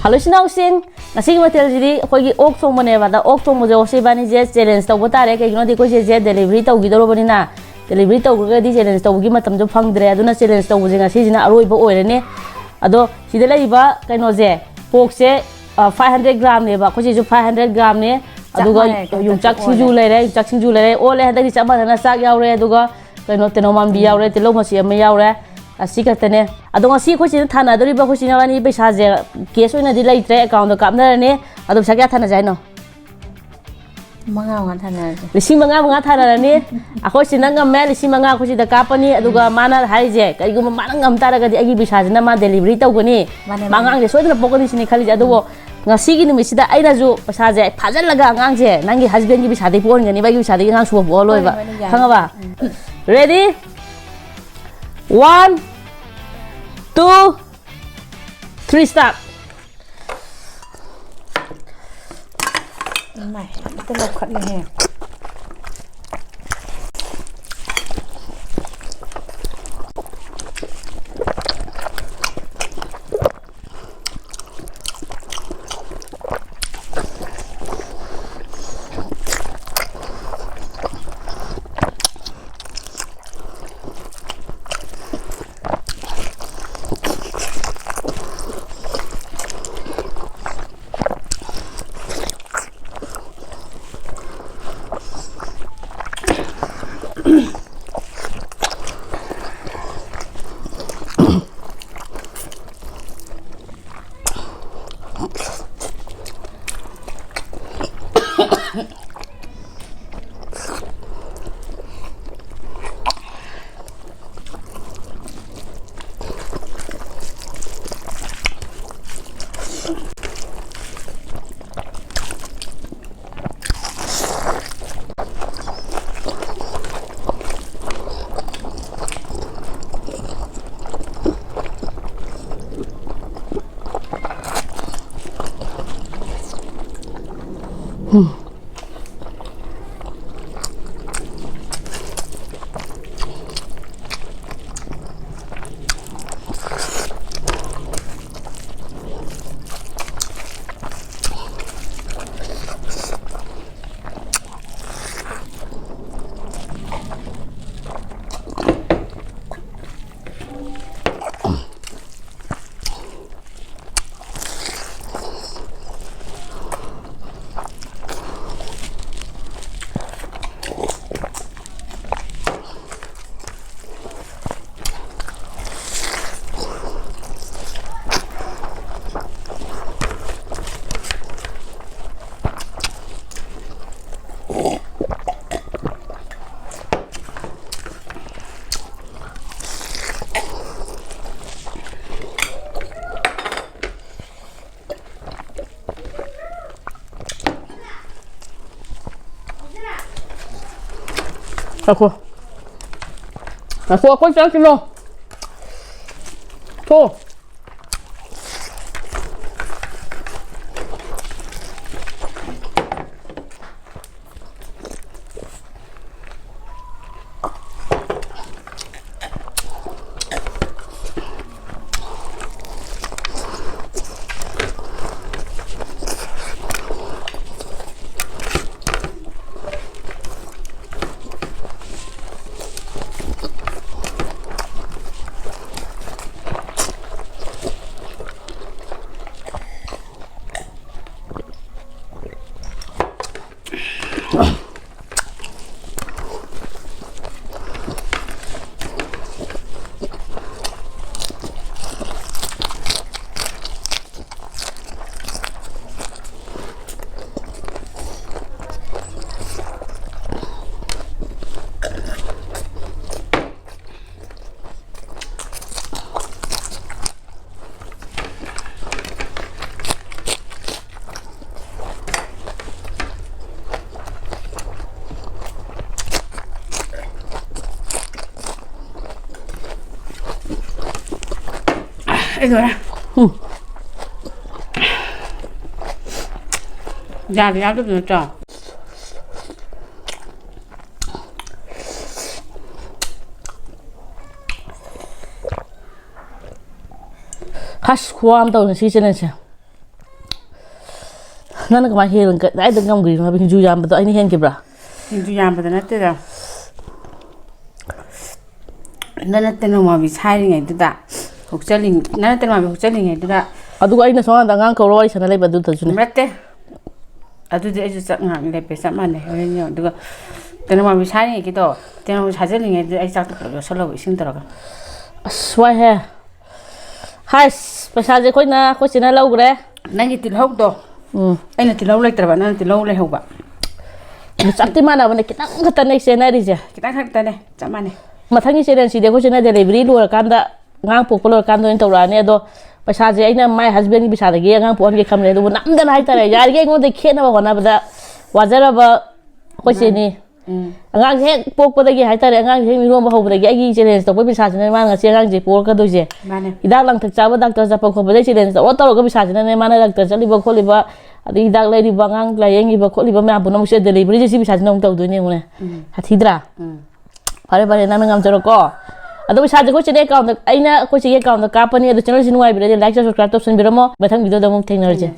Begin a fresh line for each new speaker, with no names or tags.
Hello Sinausing, nasi hotel jadi koi ok thong mane bada ok thong mojo si bani je challenge tau botare ke gino di ko je delivery tau gidoro bani na delivery tau ga di challenge tau gi matam jo phangdre aduna challenge tau jinga si jina aroi ba oire ne ado sida lai ba kaino je pork se 500 gram ne ba ko je 500 gram ne aduga yung chak singju le re ole hada di chama na sak yaw re aduga kaino tenoman bi yaw re telo masi am yaw re asi ka tene adonga si ko sin thana dori ba ko sin wani paisa je case oina di lai tre account ka na ne adum sakya thana jai no
manga thana
lising manga thana ne ako sin ngam me lising manga ko si da kapani aduga mana hai je kai gum mana ngam tara ga di agi paisa na ma delivery tau goni mangang je soidna pokoni sini khali ja adugo ngasi gi nimi sida aina ju paisa je phajal laga ngang je nangi husband gi paisa de pon gani ba gi paisa de ngang su bo loi ba khanga ba ready 1 2 3 stop
mày cái lộc khẩn này hè
Aku jangan kilo. Tuh.
rồi ra thì áo được nữa trò
Khas kuam tau nasi challenge ꯅꯪꯅ ꯀꯃꯥꯏꯅ ꯍꯦꯜꯂꯒ ꯀꯗꯥꯏꯗ ꯉꯝꯈ꯭ꯔꯤꯅꯣ ꯍꯥꯏꯕ ꯍꯤꯡꯖꯨ ꯌꯥꯝꯕꯗꯣ ꯑꯩꯅ ꯍꯦꯟꯈꯤꯕ꯭ꯔꯥ
ꯍꯤꯡꯖꯨ ꯌꯥꯝꯕꯗ ꯅꯠꯇꯦꯗ ꯅꯪꯅ ꯇꯦꯅꯣꯃꯥꯕꯤ ꯁꯥꯏꯔꯤꯉꯩꯗꯨꯗ ꯅꯪꯅ ꯇꯦꯅꯣꯃꯥꯕꯤ ꯍꯨꯛꯆꯜꯂꯤꯉꯩꯗꯨꯗ
ꯑꯗꯨꯒ ꯑꯩꯅ ꯁꯣꯝꯗ ꯑꯉꯥꯡ ꯀꯧꯔ ꯋꯥꯔꯤ ꯁꯥꯟꯅ ꯂꯩꯕ ꯑꯗꯨꯗꯁꯨꯅꯦ
ꯅꯠꯇꯦ ꯑꯗꯨꯗꯤ ꯑꯩꯁꯨ ꯉꯥꯏꯍꯥꯛ ꯂꯦꯞꯄꯦ ꯆꯞ ꯃꯥꯟꯅꯩ ꯍꯣꯔꯦꯟ ꯌꯦꯡꯉꯣ ꯑꯗꯨꯒ ꯇꯦꯅꯣꯃꯥꯕꯤ ꯁꯥꯏꯔꯤꯉꯩꯒꯤꯗꯣ ꯇꯦꯅꯣꯃꯥꯕꯤ ꯁꯥꯖꯜꯂꯤꯉꯩꯗꯨꯗ ꯑꯩ ꯆꯥꯛꯇꯣ ꯄꯨꯂꯞ ꯌꯣꯠꯁꯜꯂꯕ ꯏꯁꯤꯡ ꯇꯧꯔꯒ
ꯑꯁ ꯋꯥꯏꯍꯦ ꯍꯥꯏꯁ ꯄꯩꯁꯥꯁꯦ ꯑꯩꯈꯣꯏ ꯆꯦꯅ ꯂꯧꯈ꯭ꯔꯦ
ꯅꯪꯒꯤ ꯇꯤꯜꯍꯧꯗꯣ ꯑꯩꯅ ꯇꯤꯜꯍꯧ ꯂꯩꯇ꯭ꯔꯕ ꯅꯪꯅ ꯇꯤꯜꯍꯧ ꯂꯩꯍꯧꯕ
ꯆꯞꯇꯤ ꯃꯥꯟꯅꯕꯅꯦ ꯈꯤꯇꯪ ꯈꯛꯇꯅꯦ ꯆꯦꯟꯅꯔꯤꯁꯦ
ꯈꯤꯇꯪ ꯈꯛꯇꯅꯦ ꯆꯞ ꯃꯥꯟꯅꯩ
ꯃꯊꯪꯒꯤ ꯆꯦꯂꯦꯟꯖꯁꯤꯗꯤ ꯑꯩꯈꯣꯏ ꯆꯦꯅ ꯗꯦꯂꯤꯚꯔꯤ ꯂꯣꯏꯔꯀꯥꯟꯗ ꯑꯉꯥꯡ ꯄꯣꯛꯄ ꯂꯣꯏꯔꯀꯥꯟꯗ ꯑꯣꯏꯅ ꯇꯧꯔꯛꯑꯅꯤ ꯑꯗꯣ ꯄꯩꯁꯥꯁꯦ ꯑꯩꯅ ꯃꯥꯏ ꯍꯁꯕꯦꯟꯒꯤ ꯄꯩꯁꯥꯗꯒꯤ ꯑꯉꯥꯡ ꯄꯣꯛꯍꯟꯒꯦ ꯈꯟꯕꯅꯦ ꯑꯗꯨꯕꯨ ꯅꯝꯗꯅ ꯍꯥꯏꯇꯥꯔꯦ ꯌꯥꯔꯤꯈꯩ ꯑꯩꯉꯣꯟꯗ ꯈꯦꯠꯅꯕ ꯍꯣꯠꯅꯕꯗ ꯋꯥꯖꯔꯕ ꯑꯩꯈꯣꯏ ꯆꯦꯅꯤ ꯑꯉꯥꯡꯁꯦ ꯍꯦꯛ ꯄꯣꯛꯄꯗꯒꯤ ꯍꯥꯏꯇꯥꯔꯦ ꯑꯉꯥꯡꯁꯦ ꯍꯦꯛ ꯃꯤꯔꯣꯟꯕ ꯍꯧꯕꯗꯒꯤ ꯑꯩꯒꯤ ꯆꯦꯂꯦꯟꯖ ꯇꯧꯕꯒꯤ ꯄꯩꯁꯥꯁꯤꯅ ꯃꯥꯅ ꯉꯁꯤ ꯑꯉꯥꯡꯁꯦ ꯄꯣꯛꯀꯗꯣꯏꯁꯦ
ꯃꯥꯅꯦ
ꯍꯤꯗꯥꯛ ꯂꯥꯡꯊꯛ ꯆꯥꯕ ꯗꯥꯛꯇꯔ ꯆꯠꯄ ꯈꯣꯠꯄꯗꯩ ꯆꯦꯂꯦꯟꯖ ꯇꯧꯔꯒ ꯄꯩꯁꯥꯁꯤꯅꯅꯦ ꯃꯥꯅ ꯗꯥꯛꯇꯔ ꯆꯠꯂꯤꯕ ꯈꯣꯠꯂꯤꯕ ꯑꯗꯩ ꯍꯤꯗꯥꯛ ꯂꯩꯔꯤꯕ ꯑꯉꯥꯡ ꯂꯥꯏꯌꯦꯡꯉꯤꯕ ꯈꯣꯠꯂꯤꯕ ꯃꯌꯥꯝ ꯄꯨꯝꯅꯃꯛꯁꯦ ꯗꯦꯂꯤꯚꯔꯤꯁꯦ ꯁꯤ ꯄꯩꯁꯥꯁꯤꯅ ꯑꯃꯨꯛ ꯇꯧꯗꯣꯏꯅꯦ ꯑꯃꯨꯛꯅꯦ ꯁꯥꯊꯤꯗ꯭ꯔꯥ ꯐꯔꯦ ꯐꯔꯦ ꯅꯪꯅ ꯉꯝꯖꯔꯣꯀꯣ ꯑꯗꯣ ꯄꯩꯁꯥꯁꯦ ꯑꯩꯈꯣꯏ ꯆꯦꯅ ꯑꯦꯀꯥꯎꯟꯗ ꯑꯩꯅ ꯑꯩꯈꯣꯏ ꯆꯦꯒꯤ ꯑꯦꯀꯥꯎꯟꯗ ꯀꯥꯞꯄꯅꯤ ꯑꯗꯣ ꯆꯦꯅꯦꯜꯁꯤ ꯅꯨꯡꯉꯥꯏꯕꯤꯔꯗꯤ ꯂꯥꯏꯛ ꯁꯕꯁꯀ꯭ꯔꯥꯏꯕ ꯇꯧꯁꯟꯕꯤꯔꯝꯃꯣ ꯃꯊꯪ ꯚꯤꯗꯤꯑꯣꯗ ꯑꯃꯨꯛ ꯊꯦꯡꯅꯔꯁꯦ